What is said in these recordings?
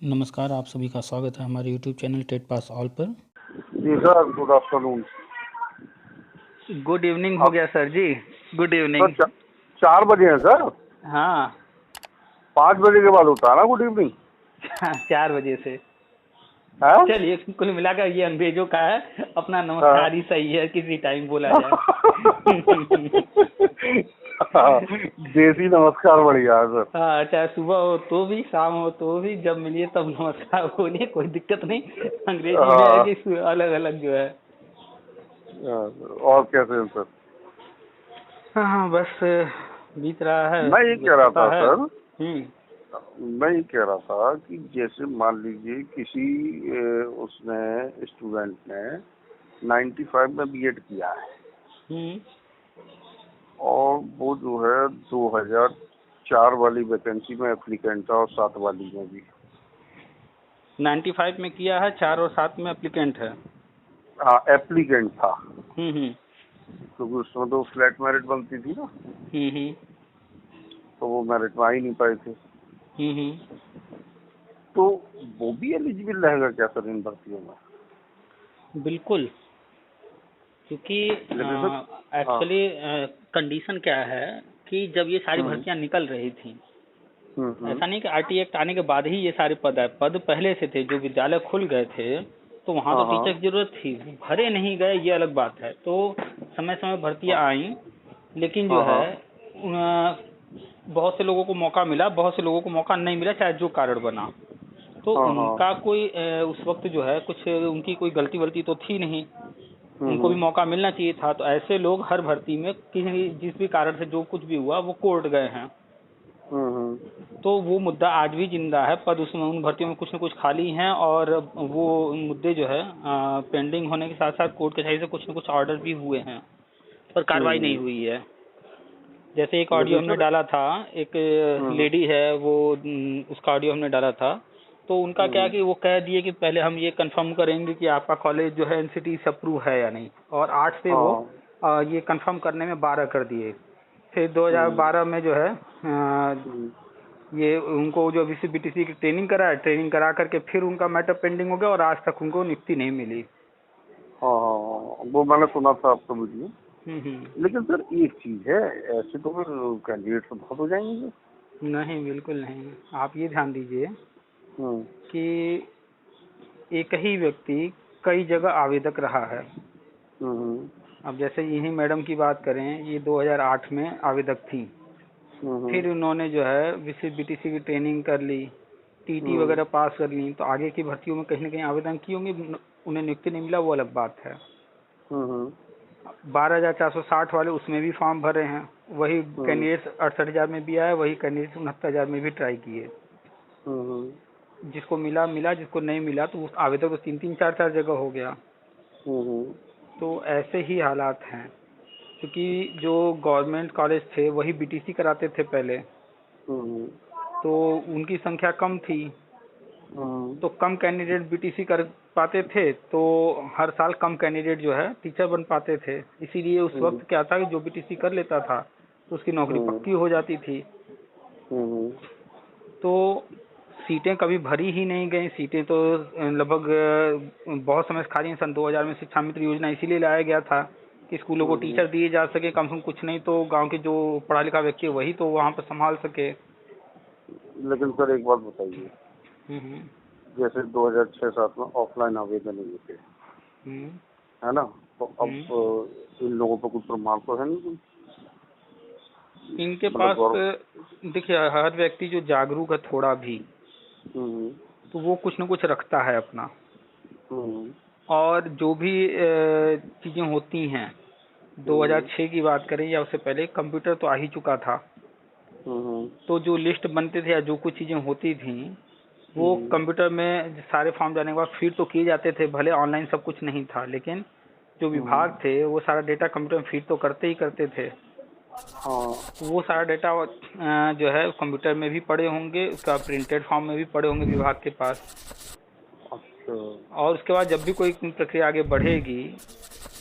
नमस्कार, आप सभी का स्वागत है हमारे YouTube channel TET pass all पर। जी sir, good afternoon. Good evening हो गया सर जी। Good evening. सर 4 बजे है सर। हाँ 5 बजे के बाद होता है ना गुड इवनिंग? 4 बजे से। है? चलिए कुल मिलाकर ये अंग्रेजों का है, अपना हाँ। नमस्कार ही सही है, किसी टाइम बोला जाए। हाँ, देसी नमस्कार बढ़िया है सर। हाँ, चाहे सुबह हो तो भी, शाम हो तो भी, जब मिलिए तब नमस्कार बोलिए, कोई दिक्कत नहीं। अंग्रेजी में है हाँ। कि अलग अलग जो है। और कैसे हैं सर? हाँ बस बीत रहा है, मैं ये बस कह रहा पता था है। सर, हम्म। मैं ये कह रहा था कि जैसे मान लीजिए किसी उसने स्टूडेंट ने 95 में बीएड किया है हम्म। और वो जो है 2004 वाली वैकेंसी में एप्लीकेंट था और 7 वाली में भी। 95 में किया है, 4 और 7 में एप्लीकेंट है। हाँ, एप्लीकेंट था हम्म। क्योंकि उसमें तो फ्लैट मेरिट बनती थी ना, हम्म। तो वो मेरिट में आ ही नहीं पाए थे। हम्म। तो वो भी एलिजिबल रहेगा क्या सर इन भर्तियों में? बिल्कुल, क्योंकि लेकिन सर। हाँ। एक्चुअली कंडीशन क्या है कि जब ये सारी हम्म भर्तियां निकल रही थी, हम्म। ऐसा नहीं कि आरटी एक्ट आने के बाद ही ये सारे पद आए। पद पहले से थे, जो विद्यालय खुल गए थे तो वहाँ तो हाँ टीचर हाँ की जरूरत थी, भरे नहीं गए, ये अलग बात है। तो समय समय भर्तियां आई, लेकिन जो हाँ है हाँ बहुत से लोगों को मौका मिला, बहुत से लोगों को मौका नहीं मिला, चाहे जो कारण बना। तो हाँ हाँ। उनका कोई उस वक्त जो है कुछ उनकी कोई गलती वलती तो थी नहीं, उनको भी हम्म मौका मिलना चाहिए था। तो ऐसे लोग हर भर्ती में किसी जिस भी कारण से जो कुछ भी हुआ वो कोर्ट गए हैं। हम्म। तो वो मुद्दा आज भी जिंदा है, पद उसमें उन भर्तियों में कुछ न कुछ खाली हैं, और वो मुद्दे जो है पेंडिंग होने के साथ साथ कोर्ट कचहरी से कुछ न कुछ ऑर्डर भी हुए हैं, पर कार्रवाई नहीं हम्म। हुई है। जैसे एक ऑडियो लेकिन हमने सर। डाला था, एक हम्म लेडी है वो, उसका ऑडियो हमने डाला था। तो उनका क्या कि वो कह दिए कि पहले हम ये कंफर्म करेंगे कि आपका कॉलेज जो है एनसीटी से अप्रूव है या नहीं, और 8 से वो हाँ। ये कंफर्म करने में 12 कर दिए। फिर हम्म 2012 में जो है हम्म। ये उनको जो अभी से बीटीसी की ट्रेनिंग कराया, ट्रेनिंग करा करके फिर उनका मैटर पेंडिंग हो गया, और आज तक उनको नियुक्ति नहीं मिली। हाँ हाँ हाँ, वो मैंने सुना था आपका वीडियो। हम्म। लेकिन सर एक चीज है, ऐसे तो फिर कैंडिडेट तो बहुत हो जाएंगे। नहीं बिल्कुल नहीं, आप ये ध्यान दीजिए हम्म कि एक ही व्यक्ति कई जगह आवेदक रहा है। हम्म अब जैसे यही मैडम की बात करें, ये 2008 में आवेदक थी, हम्म फिर उन्होंने जो है विशिष्ट बीटीसी की ट्रेनिंग कर ली, टीटी हम्म वगैरह पास कर ली, तो आगे की भर्तियों में कहीं ना कहीं आवेदन किए होंगे, उन्हें नियुक्ति नहीं मिला, वो अलग बात है। हम्म 12,460 वाले उसमें भी फॉर्म भरे हैं, वही हम्म कैंडिडेट्स 68,000 में भी आए, वही कैंडिडेट्स 69,000 में भी ट्राई किए। हम्म जिसको मिला मिला, जिसको नहीं मिला तो उस आवेदक तो 3-3 4-4 जगह हो गया। हम्म तो ऐसे ही हालात हैं, क्योंकि जो गवर्नमेंट कॉलेज थे वही बीटीसी कराते थे पहले, हम्म तो उनकी संख्या कम थी, हम्म तो कम कैंडिडेट बीटीसी कर पाते थे, तो हर साल कम कैंडिडेट जो है टीचर बन पाते थे। इसीलिए उस हम्म वक्त क्या था कि जो बीटीसी कर लेता था तो उसकी नौकरी पक्की हो जाती थी। हम्म तो सीटें कभी भरी ही नहीं गई, सीटें तो लगभग बहुत समय से खाली हैं। सन 2000 में शिक्षा मित्र योजना इसीलिए लाया गया था कि स्कूलों को हम्म। टीचर दिए जा सके, कम से कम कुछ नहीं तो गांव के जो पढ़ा लिखा व्यक्ति है वही तो वहाँ पर संभाल सके। लेकिन सर एक बात बताइए, हम्म। जैसे 2006-07 में ऑफलाइन आवेदन हुए थे, हम्म। है ना? तो अब हम्म। इन लोगों पर कुछ प्रमाण तो है नहीं कोई? इनके मतलब पास गौरव। देखिए, हर व्यक्ति जो जागरूक है थोड़ा भी, हम्म तो वो कुछ न कुछ रखता है अपना। हम्म और जो भी चीजें होती हैं, हम्म 2006 की बात करें या उससे पहले, कंप्यूटर तो आ ही चुका था। हम्म तो जो लिस्ट बनते थे या जो कुछ चीजें होती थी वो हम्म कंप्यूटर में सारे फॉर्म जाने के बाद फीड तो किए जाते थे, भले ऑनलाइन सब कुछ नहीं था, लेकिन जो हम्म। विभाग थे वो सारा डेटा कंप्यूटर में फीड तो करते ही करते थे। हाँ। वो सारा डेटा जो है कंप्यूटर में भी पड़े होंगे, उसका प्रिंटेड फॉर्म में भी पड़े होंगे विभाग के पास। अच्छा। और उसके बाद जब भी कोई प्रक्रिया आगे बढ़ेगी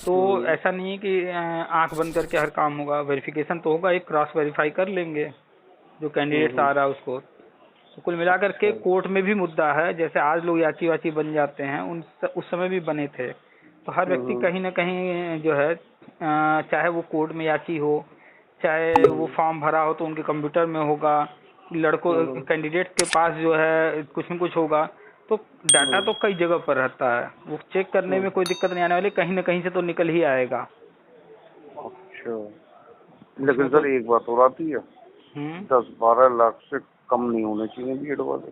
तो हम्म ऐसा नहीं है कि आंख बंद करके हर काम होगा, वेरिफिकेशन तो होगा, एक क्रॉस वेरीफाई कर लेंगे जो कैंडिडेट्स हम्म आ रहा है उसको। तो कुल मिलाकर के कोर्ट में भी मुद्दा है, जैसे आज लोग याची वाची बन जाते हैं उस समय भी बने थे। तो हर व्यक्ति कहीं ना कहीं जो है चाहे वो कोर्ट में याची हो, चाहे वो फॉर्म भरा हो तो उनके कंप्यूटर में होगा, लड़कों कैंडिडेट के पास जो है कुछ न कुछ होगा। तो डाटा तो कई जगह पर रहता है, वो चेक करने में कोई दिक्कत नहीं आने वाली, कहीं ना कहीं से तो निकल ही आएगा। अच्छा, लेकिन सर एक बात और आती है, 10-12 लाख से कम नहीं होने चाहिए बीएड वाले।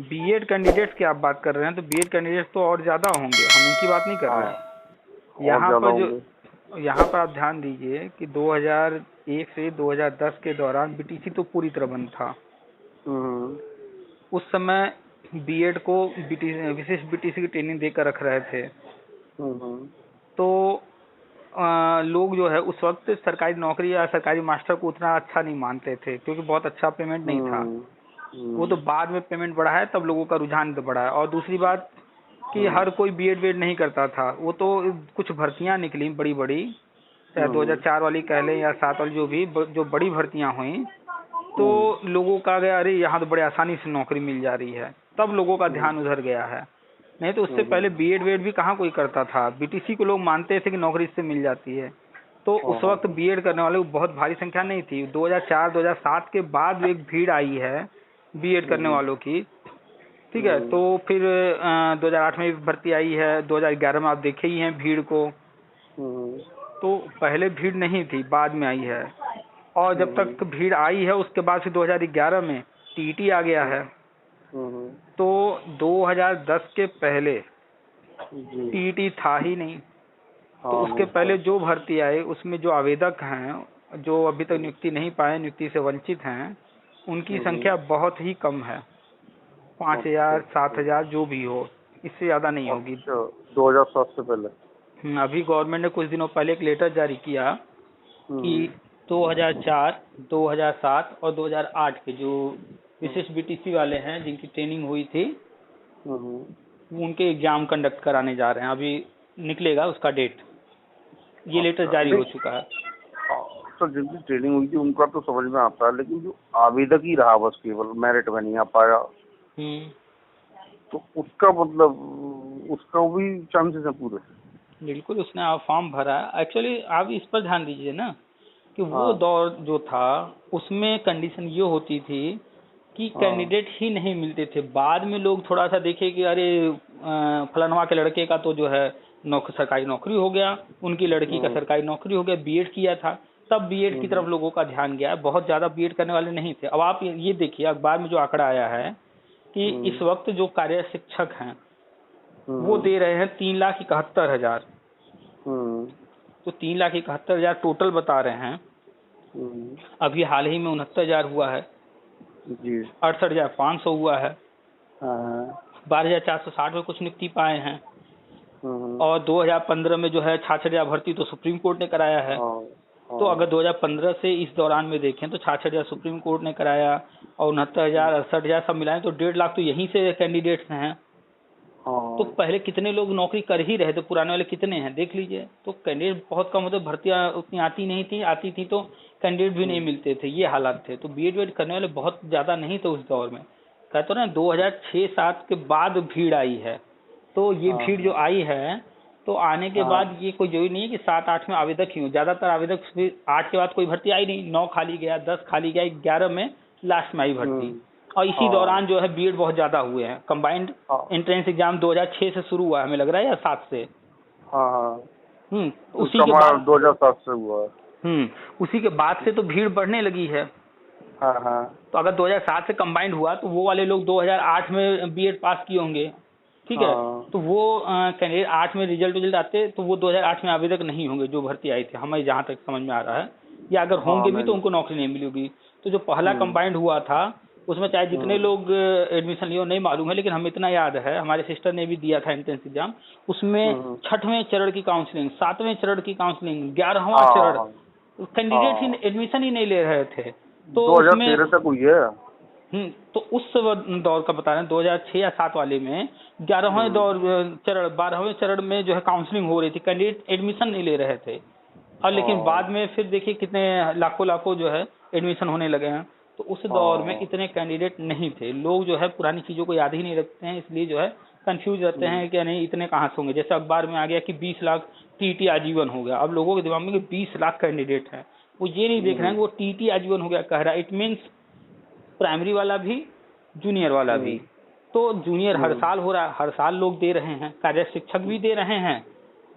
बीएड कैंडिडेट्स की आप बात कर रहे हैं, तो बीएड कैंडिडेट्स तो और ज्यादा होंगे, हम उनकी बात नहीं कर रहे हैं। यहाँ पर आप ध्यान दीजिए कि 2001 से 2010 के दौरान बीटीसी तो पूरी तरह बंद था। उस समय बीएड को विशेष बीटीसी की ट्रेनिंग देकर रख रहे थे। तो लोग जो है उस वक्त सरकारी नौकरी या सरकारी मास्टर को उतना अच्छा नहीं मानते थे, क्योंकि बहुत अच्छा पेमेंट नहीं था। वो तो बाद में पेमेंट बढ़ा है, तब लोगों का रुझान तो बढ़ा है। और दूसरी बात कि हर कोई बीएड वेड नहीं करता था, वो तो कुछ भर्तियां निकली बड़ी बड़ी, चाहे 2004 वाली कह लें या 7 वाली, जो बड़ी भर्तियां हुई, तो लोगों का गया अरे यहाँ तो बड़े आसानी से नौकरी मिल जा रही है, तब लोगों का ध्यान उधर गया है। नहीं तो उससे पहले बीएड वेड भी कहाँ कोई करता था, बीटीसी को लोग मानते थे कि नौकरी इससे मिल जाती है। तो उस वक्त बीएड करने वाले बहुत भारी संख्या नहीं थी। 2004-2007 के बाद एक भीड़ आई है बीएड करने वालों की, ठीक है। तो फिर 2008 में भी भर्ती आई है, 2011 में आप देखे ही हैं भीड़ को। तो पहले भीड़ नहीं थी, बाद में आई है। और जब तक भीड़ आई है उसके बाद फिर 2011 में टीईटी आ गया है। तो 2010 के पहले टीईटी था ही नहीं। तो उसके पहले जो भर्ती आई उसमें जो आवेदक हैं, जो अभी तक नियुक्ति नहीं पाए, नियुक्ति से वंचित हैं, उनकी संख्या बहुत ही कम है। 5000, 7000 जो भी हो, इससे ज्यादा नहीं होगी। 2007 से पहले अभी गवर्नमेंट ने कुछ दिनों पहले एक लेटर जारी किया कि 2004, 2007 और 2008 के जो विशेष बीटीसी वाले हैं जिनकी ट्रेनिंग हुई थी, उनके एग्जाम कंडक्ट कराने जा रहे हैं। अभी निकलेगा उसका डेट, ये लेटर जारी हो चुका है। तो जिनकी ट्रेनिंग हुई थी उनका तो समझ में आता है, लेकिन जो आवेदक ही रहा बस केवल मेरिट में नहीं आ पाया, तो उसका मतलब उसका भी चांसेस है पूरे। बिल्कुल, उसने आप फॉर्म भरा। एक्चुअली आप इस पर ध्यान दीजिए ना कि वो दौर जो था उसमें कंडीशन ये होती थी कि कैंडिडेट ही नहीं मिलते थे। बाद में लोग थोड़ा सा देखे कि अरे फलानवा के लड़के का तो जो है सरकारी नौकरी हो गया, उनकी लड़की का सरकारी नौकरी हो गया, बीएड किया था, तब बीएड की तरफ लोगों का ध्यान गया। बहुत ज्यादा बीएड करने वाले नहीं थे। अब आप ये देखिए अखबार में जो आंकड़ा आया है कि इस वक्त जो कार्य शिक्षक हैं वो दे रहे हैं 3,71,000। तो 3,71,000 टोटल बता रहे हैं। अभी हाल ही में 69,000 हुआ है, 68,500 हुआ है, 12,460 में कुछ नियुक्ति पाए हैं। और 2015 में जो है 66,000 भर्ती तो सुप्रीम कोर्ट ने कराया है। तो अगर 2015 से इस दौरान में देखें तो 66,000 सुप्रीम कोर्ट ने कराया और 69,000, 68,000 सब मिलाएं तो 1.5 लाख तो यहीं से कैंडिडेट्स हैं। तो पहले कितने लोग नौकरी कर ही रहे थे, पुराने वाले कितने हैं देख लीजिए। तो कैंडिडेट बहुत कम होते, भर्तियां उतनी आती नहीं थी, आती थी तो कैंडिडेट भी नहीं मिलते थे, ये हालात थे। तो बीएड करने वाले बहुत ज्यादा नहीं थे उस दौर में। कहते ना 2006-07 के बाद भीड़ आई है। तो ये भीड़ जो आई है तो आने के बाद ये कोई जरूरी नहीं है कि 7-8 में आवेदक ही हो। ज्यादातर आवेदक 8 के बाद कोई भर्ती आई नहीं, 9 खाली गया, 10 खाली गया, 11 में लास्ट में आई भर्ती। और इसी दौरान जो है बीएड बहुत ज्यादा हुए हैं। कंबाइंड एंट्रेंस एग्जाम 2006 से शुरू हुआ है हमें लग रहा है, या 7 से। उसी के बाद 2007 से हुआ है। उसी के बाद से तो भीड़ बढ़ने लगी है। तो अगर 2007 से कंबाइंड हुआ तो वो वाले लोग 2008 में बीएड पास किए होंगे, ठीक है। तो वो कैंडिडेट 8 में रिजल्ट आते तो वो 2008 में आवेदक नहीं होंगे जो भर्ती आई थी, हमें जहाँ तक समझ में आ रहा है। या अगर होंगे भी तो उनको नौकरी नहीं मिली होगी। तो जो पहला कंबाइंड हुआ था उसमें चाहे जितने लोग एडमिशन लिए नहीं मालूम है, लेकिन हमें इतना याद है हमारे सिस्टर ने भी दिया था एंट्रेंस एग्जाम। उसमें 6वें चरण की काउंसलिंग, 7वें चरण की काउंसलिंग, 11वां चरण, कैंडिडेट ही एडमिशन ही नहीं ले रहे थे। तो 2013 तक हुई है। तो उस दौर का बता रहे हैं 2006 या 7 वाले में 11वें दौर चरण, 12वें चरण में जो है काउंसलिंग हो रही थी, कैंडिडेट एडमिशन नहीं ले रहे थे। और लेकिन बाद में फिर देखिए कितने लाखों जो है एडमिशन होने लगे हैं। तो उस दौर में इतने कैंडिडेट नहीं थे। लोग जो है पुरानी चीजों को याद ही नहीं रखते हैं, इसलिए जो है कंफ्यूज रहते हैं कि नहीं इतने कहाँ से होंगे। जैसे अखबार में आ गया कि 20 लाख टीटी आजीवन हो गया। अब लोगों के दिमाग में कि 20 लाख कैंडिडेट है, वो ये नहीं देख रहे हैं कि वो टीटी आजीवन हो गया कह रहा है। इट मीन्स प्राइमरी वाला भी, जूनियर वाला भी। तो जूनियर हर साल हो रहा है, हर साल लोग दे रहे हैं, कार्य शिक्षक भी दे रहे हैं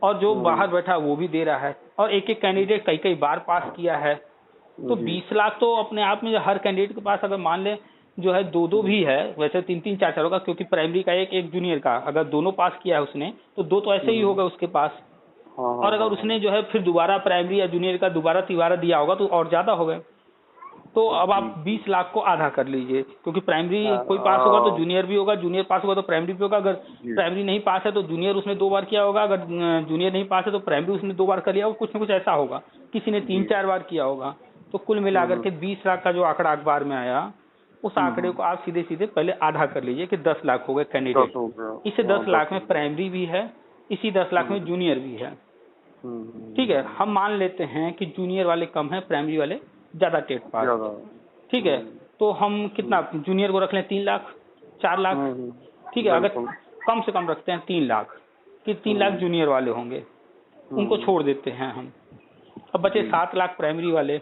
और जो बाहर बैठा वो भी दे रहा है, और एक एक कैंडिडेट कई कई बार पास किया है। तो 20 लाख तो अपने आप में हर कैंडिडेट के पास अगर मान ले जो है दो दो भी है, वैसे 3 3 4 4 होगा, क्योंकि प्राइमरी का एक एक जूनियर का, अगर दोनों पास किया है उसने तो 2 तो ऐसे ही होगा उसके पास। और अगर उसने जो है फिर दोबारा प्राइमरी या जूनियर का दोबारा तिबारा दिया होगा तो और ज्यादा हो गए। तो अब आप 20 लाख को आधा कर लीजिए, क्योंकि प्राइमरी कोई पास होगा तो जूनियर भी होगा, जूनियर पास होगा तो प्राइमरी भी होगा। अगर प्राइमरी नहीं पास है तो जूनियर उसने 2 बार किया होगा, अगर जूनियर नहीं पास है तो प्राइमरी उसने 2 बार कर लिया होगा, कुछ ना कुछ ऐसा होगा, किसी ने 3 4 बार किया होगा। तो कुल मिलाकर के 20 लाख का जो आंकड़ा अखबार में आया, उस आंकड़े को आप सीधे सीधे पहले आधा कर लीजिए कि 10 लाख हो गए कैंडिडेट। इसे 10 लाख में प्राइमरी भी है, इसी 10 लाख में जूनियर भी है। ठीक है, हम मान लेते हैं कि जूनियर वाले कम है, प्राइमरी वाले ज्यादा टेट पास। ठीक है, तो हम कितना जूनियर को रख लें 3 लाख 4 लाख। ठीक है, अगर कम से कम रखते हैं 3 लाख कि 3 लाख जूनियर वाले होंगे, उनको छोड़ देते हैं हम। अब बचे 7 लाख प्राइमरी वाले।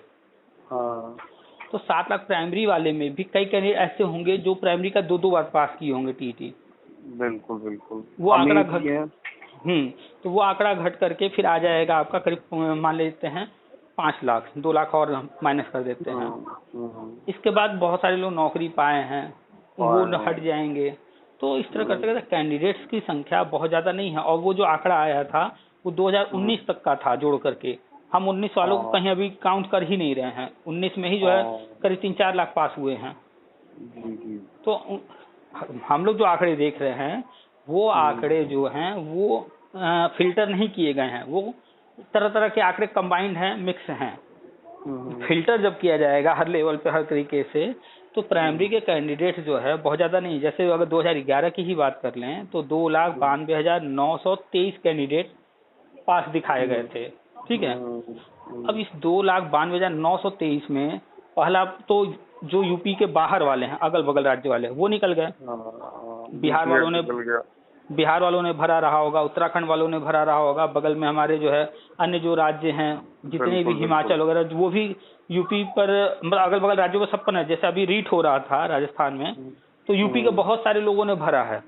तो 7 लाख प्राइमरी वाले में भी कई कैंडिडेट ऐसे होंगे जो प्राइमरी का 2 2 बार पास किए होंगे टीटी। बिल्कुल बिल्कुल। वो आंकड़ा घट तो वो आंकड़ा घट करके फिर आ जाएगा आपका करीब मान लेते हैं 5 लाख, 2 लाख और माइनस कर देते हैं। इसके बाद बहुत सारे लोग नौकरी पाए हैं, वो हट जाएंगे। तो इस तरह करते करते कैंडिडेट्स की संख्या बहुत ज्यादा नहीं है। और वो जो आंकड़ा आया था वो 2019 तक का था जोड़ करके। हम 19 वालों को कहीं अभी काउंट कर ही नहीं रहे हैं। 19 में ही जो है करीब 3 4 लाख पास हुए हैं। तो हम लोग जो आंकड़े देख रहे हैं वो आंकड़े जो हैं वो फिल्टर नहीं किए गए हैं, वो तरह तरह के आंकड़े कंबाइंड हैं, मिक्स हैं। फिल्टर जब किया जाएगा हर लेवल पे हर तरीके से, तो प्राइमरी के कैंडिडेट जो है बहुत ज्यादा नहीं। जैसे अगर 2011 की ही बात कर लें तो 2,92,923 कैंडिडेट पास दिखाए गए थे। ठीक है, अब इस 2,92,923 में पहला तो जो यूपी के बाहर वाले हैं, अगल बगल राज्य वाले, वो निकल गए। बिहार वालों ने भरा रहा होगा, उत्तराखंड वालों ने भरा रहा होगा, बगल में हमारे जो है अन्य जो राज्य हैं जितने भी, हिमाचल वगैरह, वो भी यूपी पर, मतलब अगल बगल राज्यों में सब पर है। जैसे अभी रीट हो रहा था राजस्थान में, तो यूपी के बहुत सारे लोगों ने भरा है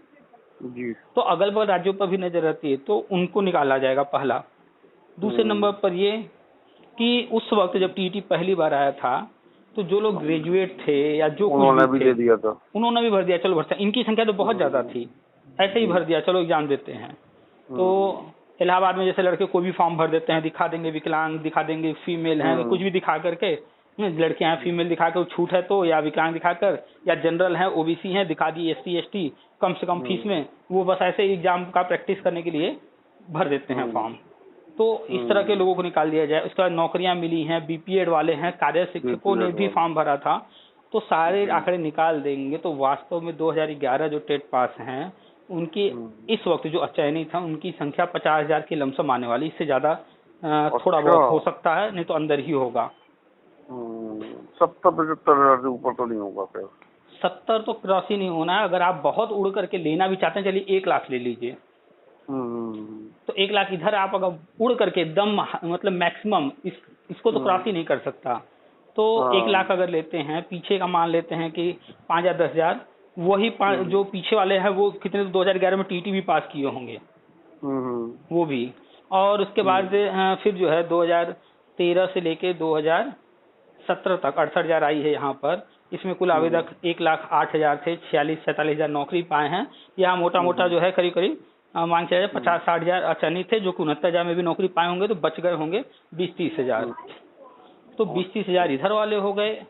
जी। तो अगल बगल राज्यों पर भी नजर रहती है, तो उनको निकाला जाएगा पहला। दूसरे नंबर पर ये कि उस वक्त जब टीटी पहली बार आया था तो जो लोग ग्रेजुएट थे या जो उन्होंने भी दे दिया था, उन्होंने भी भर दिया, चलो भरते। इनकी संख्या तो बहुत ज्यादा थी, ऐसे ही भर दिया, चलो एग्जाम देते हैं। तो इलाहाबाद में जैसे लड़के कोई भी फॉर्म भर देते हैं, दिखा देंगे विकलांग, दिखा देंगे फीमेल है, कुछ भी दिखा करके, लड़के हैं फीमेल दिखा कर छूट है तो, या विकलांग दिखाकर, या जनरल है ओबीसी है दिखा दी, SC ST कम से कम फीस में, वो बस ऐसे ही एग्जाम का प्रैक्टिस करने के लिए भर देते हैं फॉर्म। तो इस तरह के लोगों को निकाल दिया जाए। उसके बाद नौकरियां मिली हैं, बीपीएड वाले हैं, कार्य शिक्षकों ने भी फॉर्म भरा था, तो सारे आंकड़े निकाल देंगे तो वास्तव में 2011 जो टेट पास हैं उनकी इस वक्त जो चयनित था उनकी संख्या 50,000 की लमसम आने वाली। इससे ज्यादा थोड़ा बहुत हो सकता है, नहीं तो अंदर ही होगा। 70-75 से ऊपर तो नहीं होगा फिर। 70 तो क्रॉस ही नहीं होना है। अगर आप बहुत उड़ करके लेना भी चाहते हैं, चलिए 1 लाख ले लीजिए, तो 1 लाख इधर आप अगर उड़ करके एकदम मतलब मैक्सिमम इसको तो क्रॉस ही नहीं कर सकता। तो 1 लाख अगर लेते हैं, पीछे का मान लेते हैं कि 5 या 10,000, वही जो पीछे वाले हैं वो कितने, 2011 में टीटी भी पास किए होंगे वो भी। और उसके बाद फिर जो है 2013 से लेके 2017 तक 68,000 आई है यहाँ पर। इसमें कुल आवेदक 1,08,000 थे, 46-47,000 नौकरी पाए हैं। यहाँ मोटा मोटा जो है करीब करीब मान के 50-60,000 चयनित थे, जो कि 69,000 में भी नौकरी पाए होंगे, तो बच गए होंगे 20-30,000। तो 20-30,000 इधर वाले हो गए।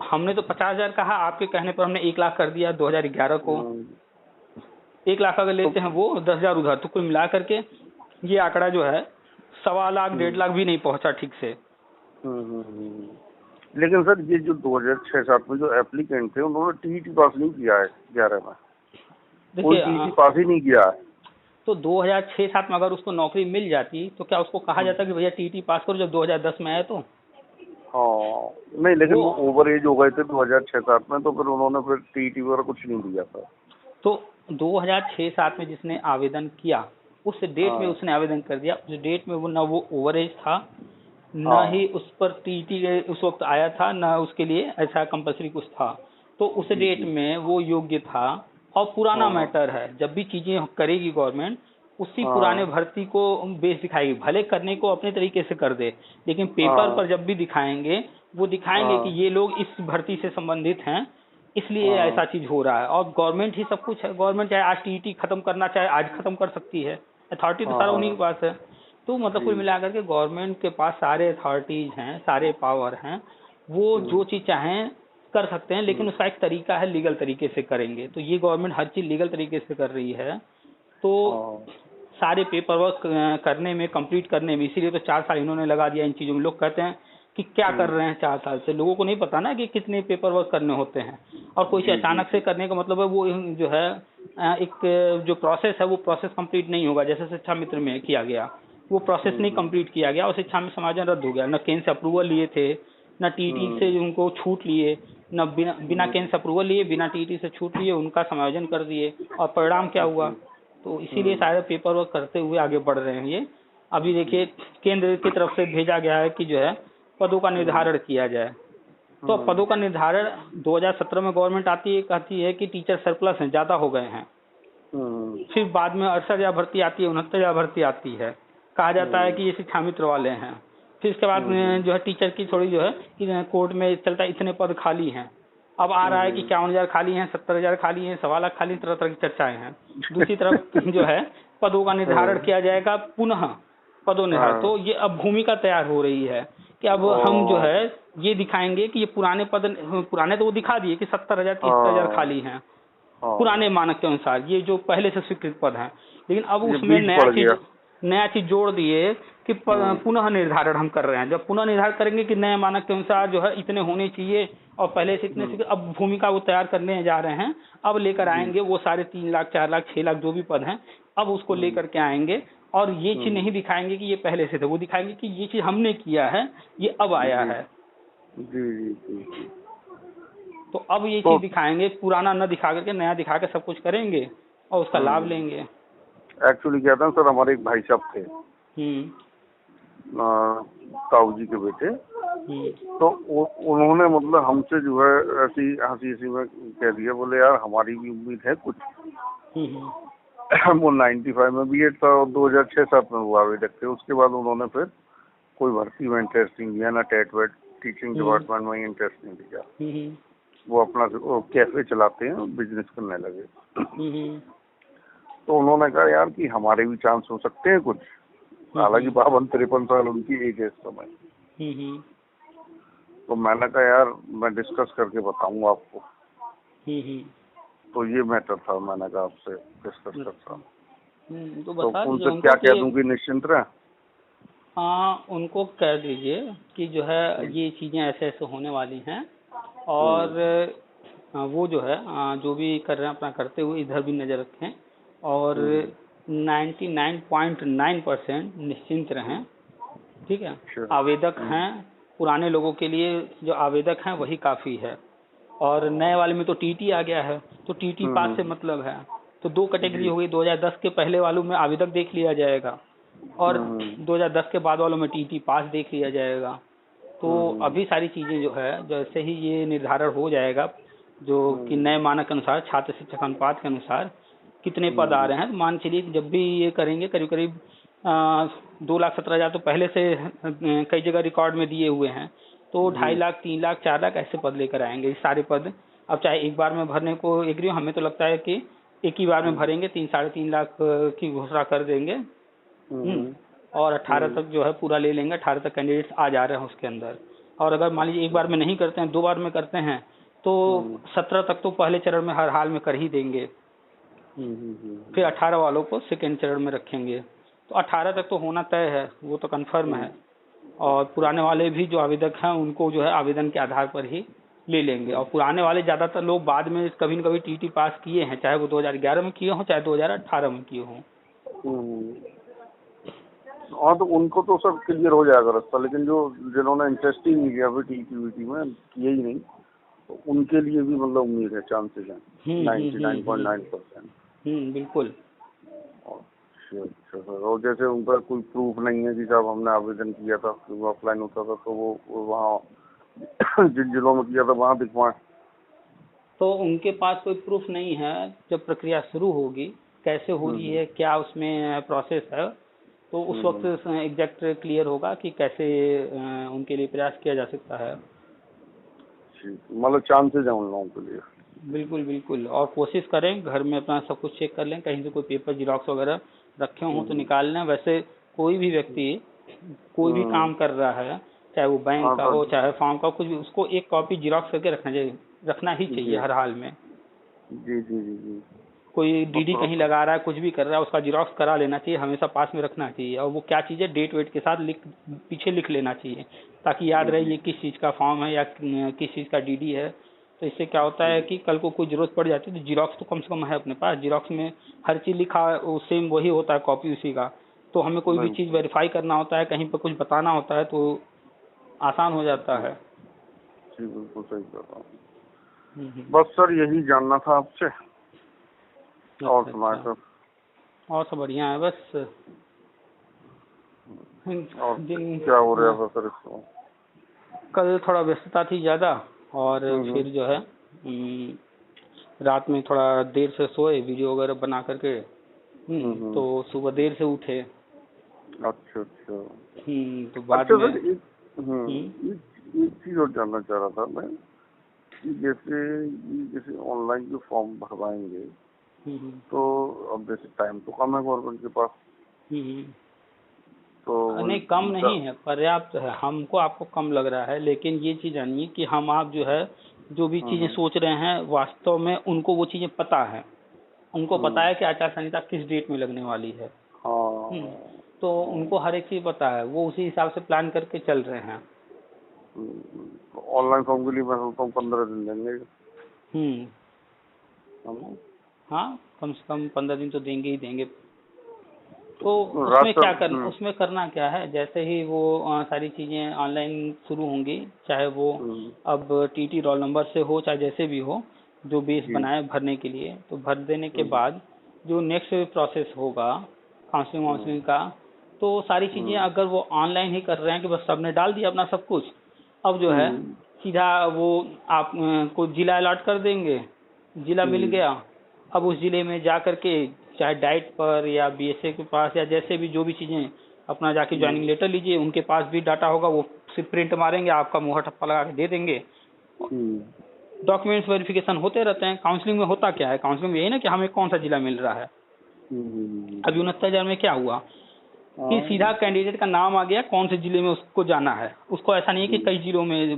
हमने तो 50,000 कहा, आपके कहने पर हमने 1 लाख कर दिया 2011 को। 1 लाख अगर लेते हैं वो 10,000 उधर, तो कुल मिला करके ये आंकड़ा जो है 1.25 लाख 1.5 लाख भी नहीं पहुंचा ठीक से। लेकिन सर ये जो 2006-07 में जो एप्लीकेंट थे उन्होंने टीटी पास नहीं किया है 11 में, कोई टीटी पास ही नहीं किया है। तो 2006-07 में अगर उसको नौकरी मिल जाती तो क्या उसको कहा जाता कि भैया टीटी पास करो, जब 2010 में आया तो? हाँ नहीं, लेकिन वो ओवर एज हो गए थे 2006-07 में, तो फिर उन्होंने फिर टीटी वगैरह कुछ नहीं दिया था। तो 2006-07 में जिसने आवेदन किया उस डेट में उसने आवेदन कर दिया, उस डेट में वो ना वो ओवर एज था, ना ही उस पर टीटी उस वक्त आया था, ना उसके लिए ऐसा कंपल्सरी कुछ था। तो उस डेट में वो योग्य था। और पुराना मैटर है, जब भी चीजें करेगी गवर्नमेंट उसी पुराने भर्ती को बेस दिखाएगी, भले करने को अपने तरीके से कर दे, लेकिन पेपर पर जब भी दिखाएंगे वो दिखाएंगे कि ये लोग इस भर्ती से संबंधित हैं, इसलिए ऐसा चीज हो रहा है। और गवर्नमेंट ही सब कुछ है, गवर्नमेंट चाहे आज टीटी खत्म करना चाहे आज खत्म कर सकती है, अथॉरिटी तो सारा उन्हीं के पास है। तो मतलब कुल मिलाकर के गवर्नमेंट के पास सारे अथॉरिटीज हैं, सारे पावर हैं, वो जो चीज चाहें कर सकते हैं, लेकिन उसका एक तरीका है, लीगल तरीके से करेंगे। तो ये गवर्नमेंट हर चीज लीगल तरीके से कर रही है, तो सारे पेपर वर्क करने में, कंप्लीट करने में, इसीलिए तो 4 साल इन्होंने लगा दिया इन चीजों में। लोग कहते हैं कि क्या कर रहे हैं 4 साल से, लोगों को नहीं पता ना कि कितने पेपर वर्क करने होते हैं। और कोई से अचानक से करने का मतलब है वो जो है एक जो प्रोसेस है वो प्रोसेस कंप्लीट नहीं होगा। जैसे शिक्षा मित्र में किया गया, वो प्रोसेस नहीं कंप्लीट किया गया और शिक्षा में समायोजन रद्द हो गया। न केंद्र से अप्रूवल लिए थे, न टीटी से उनको छूट लिए, न बिना केंद्र से अप्रूवल लिए, बिना टीटी से छूट लिए उनका समायोजन कर दिए। और परिणाम क्या हुआ? तो इसीलिए सारे पेपर वर्क करते हुए आगे बढ़ रहे हैं ये। अभी देखिए केंद्र की तरफ से भेजा गया है कि जो है पदों का निर्धारण किया जाए। तो पदों का निर्धारण 2017 में गवर्नमेंट आती है, कहती है कि टीचर सरप्लस हैं, ज्यादा हो गए हैं। फिर बाद में 68,000 भर्ती आती है, 69,000 भर्ती आती है, कहा जाता है कि ये शिक्षा मित्र वाले हैं। फिर इसके बाद में जो है टीचर की थोड़ी जो है कि कोर्ट में चलता है इतने पद खाली हैं। अब आ रहा है कि 51,000 खाली हैं, 70,000 खाली हैं, 1.25 लाख खाली, तरह तरह की चर्चाएं हैं। दूसरी तरफ जो है पदों का निर्धारण किया जाएगा, पुनः पदों निर्धारण। तो ये अब भूमिका तैयार हो रही है कि अब हम जो है ये दिखाएंगे कि ये पुराने पद, पुराने तो वो दिखा दिए कि 70,000 73,000 खाली हैं पुराने मानक के अनुसार, ये जो पहले से स्वीकृत पद हैं। लेकिन अब उसमें नया चीज जोड़ दिए कि पुनः निर्धारण हम कर रहे हैं। जब पुनः निर्धारण करेंगे कि नए मानक के अनुसार जो है इतने होने चाहिए और पहले से इतने से, अब भूमिका वो तैयार करने जा रहे हैं। अब लेकर आएंगे वो सारे 3 लाख 4 लाख 6 लाख जो भी पद हैं, अब उसको लेकर के आएंगे। और ये चीज नहीं दिखाएंगे कि ये पहले से थे, वो दिखाएंगे कि ये चीज हमने किया है, ये अब आया है। तो अब ये चीज दिखाएंगे, पुराना न दिखा करके नया दिखा के सब कुछ करेंगे और उसका लाभ लेंगे। एक्चुअली क्या था सर, हमारे एक भाई साहब थे, ताऊ जी के बेटे, तो उन्होंने मतलब हमसे जो है ऐसी हंसी में कह दिया, बोले यार हमारी भी उम्मीद है कुछ। वो 95 में बीएड था और 2006-07 में वो आवेदक थे। उसके बाद उन्होंने फिर कोई भर्ती में इंटरेस्ट नहीं लिया, ना टेट वेट, टीचिंग डिपार्टमेंट में इंटरेस्ट नहीं लिया। वो अपना कैफे चलाते हैं, बिजनेस करने लगे। तो उन्होंने कहा यार कि हमारे भी चांस हो सकते हैं कुछ। हालांकि 52-53 साल उनकी एज है इस समय। तो मैंने कहा यार मैं डिस्कस करके बताऊंगा आपको। तो ये मैटर था, मैंने कहा आपसे डिस्कस करता हूँ। तो उनसे क्या कह दूं कि निश्चिंत रहे? हाँ, उनको कह दीजिए कि जो है ये चीजें ऐसे ऐसे होने वाली हैं और वो जो है जो भी कर रहे हैं अपना करते हुए इधर भी नजर रखें और 99.9% निश्चिंत रहें। ठीक है, आवेदक हैं, पुराने लोगों के लिए जो आवेदक हैं वही काफी है। और नए वाले में तो टीटी आ गया है, तो टीटी पास से मतलब है। तो 2 कैटेगरी हो गई, 2010 के पहले वालों में आवेदक देख लिया जाएगा और 2010 के बाद वालों में टीटी पास देख लिया जाएगा। तो अभी सारी चीजें जो है जैसे ही ये निर्धारण हो जाएगा जो कि नए मानक के अनुसार छात्र शिक्षक अनुपात के अनुसार कितने पद आ रहे हैं, तो मान चलिए जब भी ये करेंगे करीब करीब 2,17,000 तो पहले से कई जगह रिकॉर्ड में दिए हुए हैं। तो 2.5 लाख 3 लाख 4 लाख ऐसे पद लेकर आएंगे। सारे पद अब चाहे एक बार में भरने को एग्री हो, हमें तो लगता है कि एक ही बार में भरेंगे, 3-3.5 लाख की घोषणा कर देंगे और 18 तक जो है पूरा ले लेंगे। 18 तक कैंडिडेट्स आ जा रहे हैं उसके अंदर। और अगर मान लीजिए एक बार में नहीं करते हैं, 2 बार में करते हैं, तो 17 तक तो पहले चरण में हर हाल में कर ही देंगे। फिर 18 वालों को सेकेंड चरण में रखेंगे। तो 18 तक तो होना तय है, वो तो कंफर्म है। और पुराने वाले भी जो आवेदक हैं उनको जो है आवेदन के आधार पर ही ले लेंगे। और पुराने वाले ज्यादातर लोग बाद में कभी न कभी टीटी पास किए हैं, चाहे वो 2011 में किए हों चाहे 2018 में किए हों। हाँ तो उनको तो सब क्लियर हो जाएगा रास्ता, लेकिन जो जिन्होंने इंटरेस्ट ही नहीं लिया फिर टीपीवीटी में, किया ही नहीं, तो उनके लिए भी मतलब उम्मीद है, चांसेस हैं 99.9%। बिल्कुल। अच्छा अच्छा सर, और जैसे उनका कोई प्रूफ नहीं है कि साहब हमने आवेदन किया था, वो ऑफलाइन होता था, तो वो वहाँ जिन जिलों में किया था वहाँ दिखवाएं? तो उनके पास कोई प्रूफ नहीं है। जब प्रक्रिया शुरू होगी, कैसे हो रही है, क्या उसमें प्रोसेस है, तो उस वक्त एग्जैक्ट क्लियर होगा कि कैसे उनके लिए प्रयास किया जा सकता है। मतलब चांसेस हैं उन लोगों के लिए? बिल्कुल बिल्कुल। और कोशिश करें घर में अपना सब कुछ चेक कर लें, कहीं से कोई पेपर जिरॉक्स वगैरह रखे हों तो निकाल लें। वैसे कोई भी व्यक्ति कोई भी काम कर रहा है, चाहे वो बैंक का हो चाहे फॉर्म का, कुछ भी, उसको एक कॉपी जिरॉक्स करके रखना ही चाहिए हर हाल में। जी जी जी जी। कोई डीडी कहीं लगा रहा है, कुछ भी कर रहा है, उसका जिरॉक्स करा लेना चाहिए, हमेशा पास में रखना चाहिए। और वो क्या चीज़ है, डेट वेट के साथ पीछे लिख लेना चाहिए, ताकि याद रहे ये किस चीज़ का फॉर्म है या किस चीज़ का डीडी है। तो इससे क्या होता है कि कल को कोई जरूरत पड़ जाती है तो जिरॉक्स तो कम से कम है अपने पास। जिरॉक्स में हर चीज़ लिखा सेम वही होता है, कॉपी उसी का। तो हमें कोई भी चीज़ वेरीफाई करना होता है, कहीं पर कुछ बताना होता है, तो आसान हो जाता है। जी बिल्कुल सही कह रहा हूँ। बस सर यही जानना था आपसे। और सुनाए सर? और सब बढ़िया है बस। और क्या हो रहा है सर इसको? कल थोड़ा व्यस्तता थी ज़्यादा, और फिर जो है रात में थोड़ा देर से सोए, वीडियो वगैरह बना करके, तो सुबह देर से उठे। अच्छा अच्छा। तो बाद में एक चीज और जानना चाह रहा था मैं, कि जैसे ऑनलाइन जो फॉर्म भरवाएंगे, तो अब जैसे टाइम तो कम है गवर्नमेंट के पास, तो नहीं कम नहीं है, पर्याप्त है। हमको आपको कम लग रहा है, लेकिन ये चीज़ जानिए कि हम आप जो है जो भी चीज़ें सोच रहे हैं, वास्तव में उनको वो चीज़ें पता है। उनको पता है कि आचार संहिता किस डेट में लगने वाली है। तो उनको हर एक चीज़ पता है, वो उसी हिसाब से प्लान करके चल रहे हैं। ऑनलाइन फॉर्म के लिए मैं सोचता हूँ 15 दिन लेंगे। हाँ, कम से कम 15 दिन तो देंगे ही देंगे। तो उसमें क्या करना, उसमें करना क्या है, जैसे ही वो सारी चीज़ें ऑनलाइन शुरू होंगी, चाहे वो अब टीटी रोल नंबर से हो चाहे जैसे भी हो, जो बेस बनाए भरने के लिए, तो भर देने के बाद जो नेक्स्ट प्रोसेस होगा काउंसलिंग का, तो सारी चीज़ें अगर वो ऑनलाइन ही कर रहे हैं कि बस सबने डाल दिया अपना सब कुछ, अब जो है सीधा वो आप को जिला अलॉट कर देंगे, जिला मिल गया। अब उस जिले में जा करके चाहे डाइट पर या बीएसए के पास या जैसे भी जो भी चीज़ें, अपना जाके ज्वाइनिंग लेटर लीजिए, उनके पास भी डाटा होगा, वो सिर्फ प्रिंट मारेंगे, आपका मुहर ठप्पा लगा के दे देंगे। डॉक्यूमेंट्स वेरिफिकेशन होते रहते हैं। काउंसलिंग में होता क्या है, काउंसलिंग में यही ना कि हमें कौन सा जिला मिल रहा है। अभी 69,000 में क्या हुआ कि सीधा कैंडिडेट का नाम आ गया, कौन से जिले में उसको जाना है। उसको ऐसा नहीं है कि कई जिलों में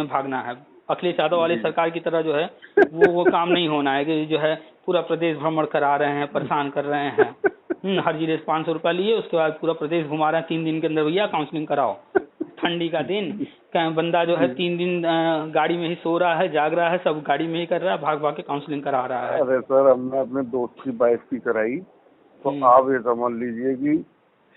भागना है। अखिलेश यादव वाली सरकार की तरह जो है वो काम नहीं होना है कि जो है पूरा प्रदेश भ्रमण करा रहे हैं, परेशान कर रहे हैं। हर जिले से 500 रुपया लिए, उसके बाद पूरा प्रदेश घुमा रहे हैं 3 दिन के अंदर, भैया काउंसलिंग कराओ। ठंडी का दिन, बंदा जो है 3 दिन गाड़ी में ही सो रहा है, जाग रहा है, सब गाड़ी में ही कर रहा है, भाग भाग के काउंसलिंग करा रहा है। अरे सर, हमने अपने दोस्त की बाइक की कराई, तो आप ये समझ लीजिए कि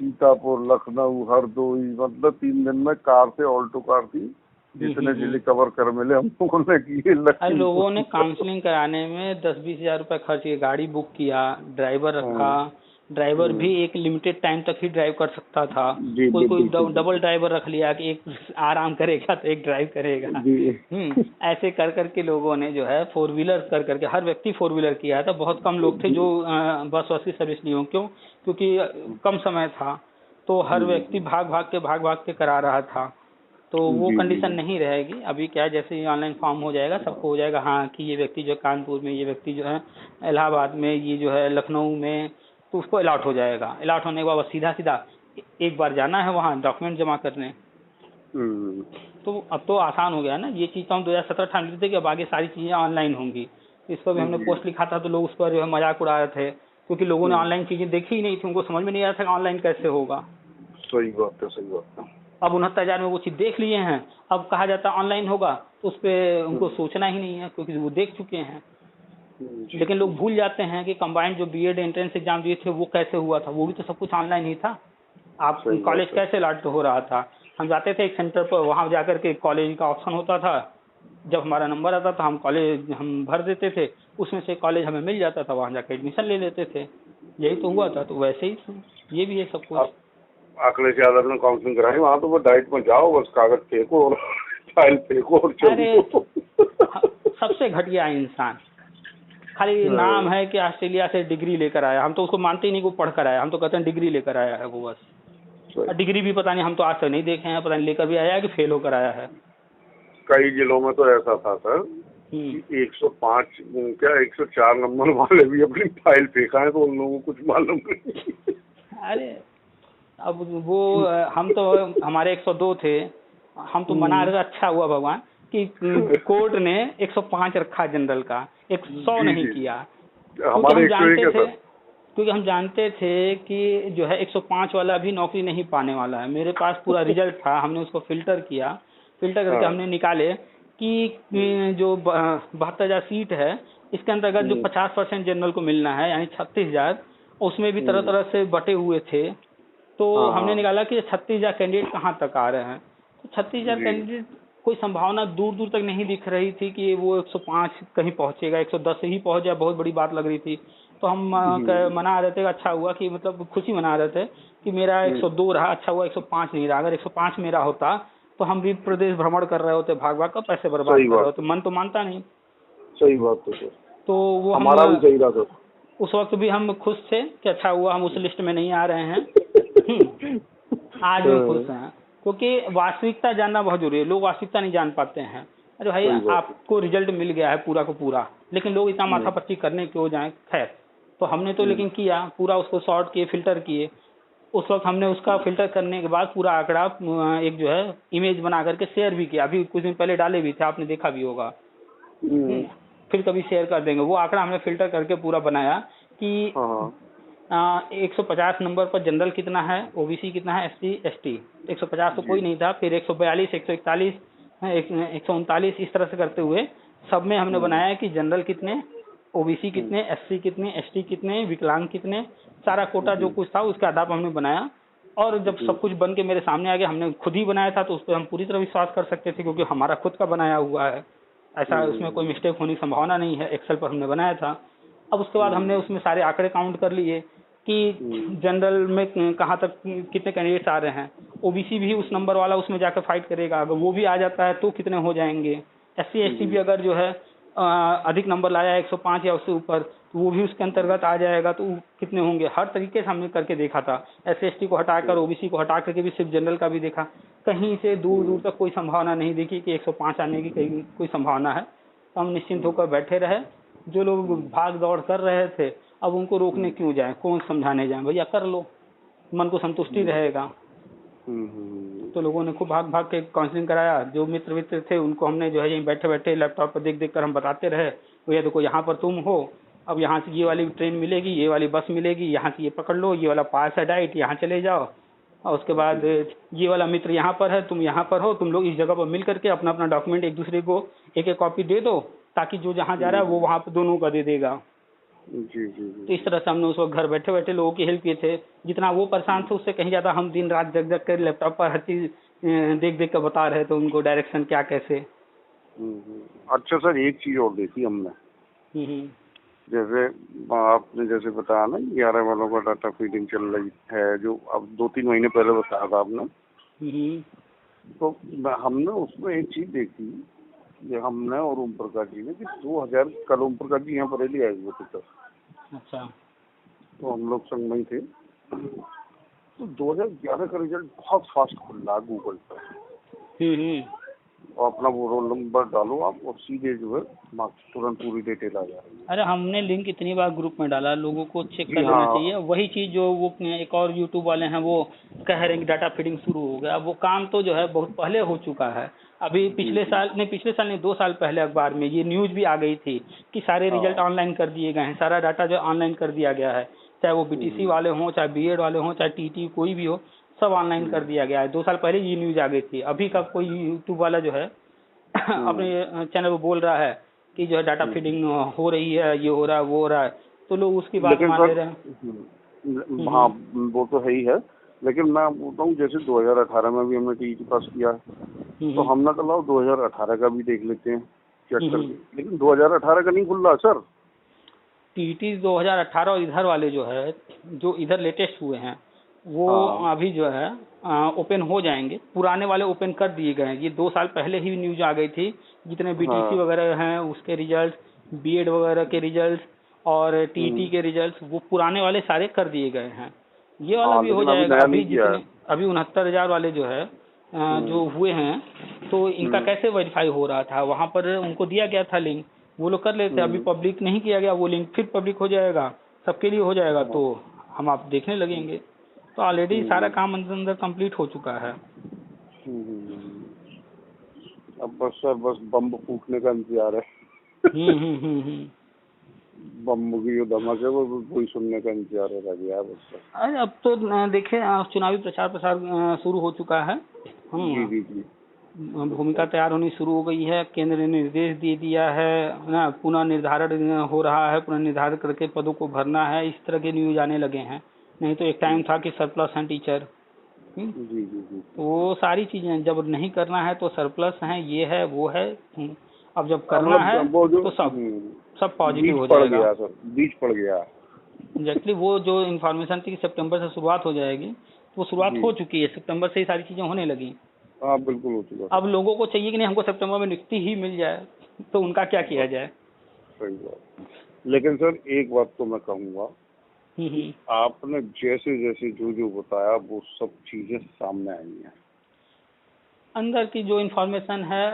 सीतापुर, लखनऊ, हरदोई, मतलब 3 दिन में कार से, ऑल्टो कार थी, जितने जिले कवर कर मिले हम लोगों ने किए। लोगों ने काउंसलिंग कराने में 10-20 हजार रुपये खर्च किए, गाड़ी बुक किया, ड्राइवर रखा। ड्राइवर भी एक लिमिटेड टाइम तक ही ड्राइव कर सकता था। कोई डबल ड्राइवर रख लिया कि एक आराम करेगा तो एक ड्राइव करेगा। ऐसे कर करके लोगों ने जो है 4 व्हीलर कर करके, हर व्यक्ति 4 व्हीलर किया था। बहुत कम लोग थे जो बस की सर्विस लिए हों, क्योंकि कम समय था, तो हर व्यक्ति भाग भाग के करा रहा था। तो वो कंडीशन नहीं रहेगी। अभी क्या है, जैसे ही ऑनलाइन फॉर्म हो जाएगा, सबको हो जाएगा हाँ कि ये व्यक्ति जो है कानपुर में, ये व्यक्ति जो है इलाहाबाद में, ये जो है लखनऊ में, तो उसको अलॉट हो जाएगा। अलॉट होने के बाद सीधा एक बार जाना है वहाँ डॉक्यूमेंट जमा करने। तो अब तो आसान हो गया ना ये चीज़। तो हम 2017-18 लिखते थे कि अब आगे सारी चीज़ें ऑनलाइन होंगी। इस पर भी हमने पोस्ट लिखा था, तो लोग उस पर जो है मजाक उड़ा रहे थे, क्योंकि लोगों ने ऑनलाइन चीज़ें देखी ही नहीं थी, उनको समझ में नहीं आ रहा था ऑनलाइन कैसे होगा। सही बात है, सही बात है। अब 69,000 में वो चीज़ देख लिए हैं, अब कहा जाता है ऑनलाइन होगा, तो उस पर उनको सोचना ही नहीं है, क्योंकि वो देख चुके हैं। लेकिन लोग भूल जाते हैं कि कंबाइंड जो बीएड एंट्रेंस एग्जाम दिए थे वो कैसे हुआ था, वो भी तो सब कुछ ऑनलाइन ही था। आप कॉलेज कैसे अलॉट हो रहा था, हम जाते थे एक सेंटर पर, वहाँ जाकर के कॉलेज का ऑप्शन होता था, जब हमारा नंबर आता था हम कॉलेज हम भर देते थे, उसमें से कॉलेज हमें मिल जाता था, वहाँ जाकर एडमिशन ले लेते थे। यही तो हुआ था। तो वैसे ही ये भी है सब कुछ। अखिलेश यादव ने काउंसलिंग कराई, वहाँ तो वो डाइट में जाओ, बस कागज फेंको और फाइल फेंको और चल दो। सबसे घटिया इंसान, खाली नाम है कि ऑस्ट्रेलिया से डिग्री लेकर आया, हम तो उसको मानते ही नहीं, वो पढ़ कर आया, हम तो कहते हैं डिग्री लेकर आया है वो बस। डिग्री भी पता नहीं, हम तो आज तक नहीं देखे हैं, पता नहीं लेकर भी आया है कि फेल होकर आया है। कई जिलों में तो ऐसा था सर कि 105 क्या 104 नंबर वाले भी अपनी फाइल फेंका है, तो उन लोगों को कुछ मालूम नहीं। अरे अब वो हम तो हमारे 102 थे, हम तो मना रहे, अच्छा हुआ भगवान कि कोर्ट ने 105 रखा जनरल का, 100 नहीं किया। हमारे क्योंकि हम जानते थे कि जो है 105 वाला भी नौकरी नहीं पाने वाला है। मेरे पास पूरा रिजल्ट था, हमने उसको फिल्टर किया, फिल्टर करके हमने निकाले कि जो 72,000 सीट है, इसके अंतर्गत जो 50% जनरल को मिलना है यानी 36,000, उसमें भी तरह तरह से बटे हुए थे। तो हमने निकाला कि 36,000 कैंडिडेट कहाँ तक आ रहे हैं। तो 36,000 कैंडिडेट, कोई संभावना दूर दूर तक नहीं दिख रही थी कि वो 105 कहीं पहुंचेगा, 110 से ही पहुंच जाए, बहुत बड़ी बात लग रही थी। तो हम मना रहे थे, अच्छा हुआ कि मतलब खुशी मना रहे थे कि मेरा 102 रहा, अच्छा हुआ 105 नहीं रहा। अगर 105 मेरा होता तो हम भी प्रदेश भ्रमण कर रहे होते, भाग भाग कर पैसे बर्बाद कर रहे होते, मन तो मानता नहीं। सही बात है। तो वो हमारा भी सही रहा था। उस वक्त भी हम खुश थे कि अच्छा हुआ हम उस लिस्ट में नहीं आ रहे हैं। आज भी खुश हैं, क्योंकि वास्तविकता जानना बहुत जरूरी है। लोग वास्तविकता नहीं जान पाते हैं। अरे भाई आपको रिजल्ट मिल गया है पूरा को पूरा, लेकिन लोग इतना माथापच्ची करने क्यों जाए। खैर, तो हमने तो लेकिन किया पूरा, उसको सॉर्ट किए, फिल्टर किए। उस वक्त हमने उसका फिल्टर करने के बाद पूरा आंकड़ा एक जो है इमेज बना करके शेयर भी किया, अभी कुछ दिन पहले डाले भी थे, आपने देखा भी होगा। फिर कभी शेयर कर देंगे। वो आंकड़ा हमने फिल्टर करके पूरा बनाया कि 150 नंबर पर जनरल कितना है, ओबीसी कितना है, एससी एसटी 150 तो कोई नहीं था, फिर 142, 141, 139, इस तरह से करते हुए सब में हमने बनाया कि जनरल कितने, ओबीसी कितने, एससी कितने, एसटी कितने, विकलांग कितने, सारा कोटा जो कुछ था उसके आधार पर हमने बनाया। और जब सब कुछ बन के मेरे सामने आ गया, हमने खुद ही बनाया था, तो उस पर हम पूरी तरह विश्वास कर सकते थे क्योंकि हमारा खुद का बनाया हुआ है, ऐसा उसमें कोई मिस्टेक होने की संभावना नहीं है। एक्सेल पर हमने बनाया था। अब उसके बाद हमने उसमें सारे आंकड़े काउंट कर लिए कि जनरल में कहाँ तक कितने कैंडिडेट्स आ रहे हैं, ओबीसी भी उस नंबर वाला उसमें जाकर फाइट करेगा, अगर वो भी आ जाता है तो कितने हो जाएंगे, एससी एसटी भी अगर जो है अधिक नंबर लाया 105 या उससे ऊपर, तो वो भी उसके अंतर्गत आ जाएगा, तो कितने होंगे। हर तरीके से हमने करके देखा था, एससी एसटी को हटाकर ओबीसी को हटा करके भी सिर्फ जनरल का भी देखा, कहीं से दूर दूर तक कोई संभावना नहीं देखी कि 105 आने की कहीं कोई संभावना है। तो हम निश्चिंत होकर बैठे रहे। जो लोग भाग दौड़ कर रहे थे, अब उनको रोकने क्यों जाए, कौन समझाने जाए, भैया कर लो, मन को संतुष्टि रहेगा। तो लोगों ने खूब भाग भाग के काउंसलिंग कराया। जो मित्र थे उनको हमने जो है यहीं बैठे बैठे लैपटॉप पर देख देख कर हम बताते रहे, भैया देखो यहाँ पर तुम हो, अब यहाँ से ये वाली ट्रेन मिलेगी, ये वाली बस मिलेगी, यहाँ से ये पकड़ लो, ये वाला पास है डाइट, यहाँ चले जाओ, और उसके बाद ये वाला मित्र यहाँ पर है, तुम यहाँ पर हो, तुम लोग इस जगह पर मिल करके अपना अपना डॉक्यूमेंट एक दूसरे को एक एक कॉपी दे दो, ताकि जो जहाँ जा रहा है वो वहाँ पर दोनों का दे देगा। जी। तो इस तरह से हमने उस वक्त घर बैठे बैठे लोगों की हेल्प किए थे। जितना वो परेशान थे उससे कहीं ज़्यादा हम दिन रात जग जग कर लैपटॉप पर हर चीज़ देख देख कर बता रहे थे उनको, डायरेक्शन क्या कैसे। अच्छा सर, एक चीज़ और देखी हमने, जैसे आपने जैसे बताया ना 11 वालों का डाटा फीडिंग चल रही है, जो अब 2-3 महीने पहले बताया था आपने, तो हमने उसमें एक चीज़ देखी, ये हमने और ओम प्रकाश जी ने, कि 2000 कल ओम प्रकाश जी यहाँ बरेली आए हुए थे सर। अच्छा। तो हम लोग संग में थे, तो 2011 का रिजल्ट बहुत फास्ट खुल रहा है गूगल पर, और अपना वो रोल नंबर डालो आप और सीधे जो है मार्क्स तुरंत पूरी डिटेल आ जा रही है। अरे हमने लिंक इतनी बार ग्रुप में डाला, लोगों को चेक कर लेना चाहिए। वही चीज़ जो वो एक और यूट्यूब वाले हैं वो कह रहे हैं कि डाटा फीडिंग शुरू हो गया, वो काम तो जो है बहुत पहले हो चुका है। अभी पिछले साल नहीं 2 साल पहले अखबार में ये न्यूज़ भी आ गई थी कि सारे रिजल्ट ऑनलाइन कर दिए गए हैं, सारा डाटा जो ऑनलाइन कर दिया गया है, चाहे वो बीटीसी वाले हों, चाहे बीएड वाले हों, चाहे टीटी कोई भी हो, सब ऑनलाइन कर दिया गया है। 2 साल पहले ये न्यूज़ आ गई थी। अभी का कोई यूट्यूब वाला जो है अपने चैनल पर बोल रहा है कि जो है डाटा फीडिंग हो रही है, ये हो रहा है, वो हो रहा है, तो लोग उसकी बात मान ले रहे हैं। हाँ वो तो है ही है, लेकिन मैं बोलता हूँ जैसे 2018 में भी हमने टीईटी पास किया है, तो हमने कहा 2018 का भी देख लेते हैं चेक करके, लेकिन 2018 का नहीं खुल रहा सर। टीईटी 2018 और इधर वाले जो है, जो इधर लेटेस्ट हुए हैं वो अभी जो है ओपन हो जाएंगे। पुराने वाले ओपन कर दिए गए हैं, ये 2 साल पहले ही न्यूज आ गई थी। जितने बीटीसी वगैरह हैं उसके रिजल्ट, बीएड वगैरह के रिजल्ट और टीईटी के रिजल्ट वो पुराने वाले सारे कर दिए गए हैं। ये वाला भी हो जाएगा। अभी जितने अभी 69,000 वाले जो है जो हुए हैं, तो इनका कैसे वेरीफाई हो रहा था, वहां पर उनको दिया गया था लिंक, वो लोग कर लेते। अभी पब्लिक नहीं किया गया वो लिंक, फिर पब्लिक हो जाएगा, सबके लिए हो जाएगा, तो हम आप देखने लगेंगे। तो ऑलरेडी सारा काम अंदर अंदर कंप्लीट हो चुका है। अब बस सर बस बम फूटने का इंतजार है। बम की जो धमक है वो कोई सुनने का इंतजार रह गया है बस। अरे अब तो देखें चुनावी प्रचार प्रसार शुरू हो चुका है। जी। भूमिका तैयार होनी शुरू हो गई है। केंद्र ने निर्देश दे दिया है ना, पुनः निर्धारण हो रहा है, पुनः निर्धारण करके पदों को भरना है। इस तरह के न्यूज आने लगे हैं। नहीं तो एक टाइम था कि सरप्लस हैं टीचर। जी। तो वो सारी चीजें जब नहीं करना है तो सरप्लस हैं, ये है वो है। अब जब करना है तो सब पॉजिटिव हो जाएगा। बीच पड़ गया एग्जैक्टली। वो जो इन्फॉर्मेशन थी कि सितंबर से शुरुआत हो जाएगी, तो शुरुआत हो चुकी है। सितंबर से ही सारी चीजें होने लगी। हाँ बिल्कुल हो चुका। अब लोगों को चाहिए कि नहीं हमको सितंबर में नियुक्ति ही मिल जाए, तो उनका क्या किया जाए। सही बात। लेकिन सर एक बात तो मैं कहूँगा, आपने जैसे जैसे जो बताया वो सब चीजें सामने आई हैं। अंदर की जो इन्फॉर्मेशन है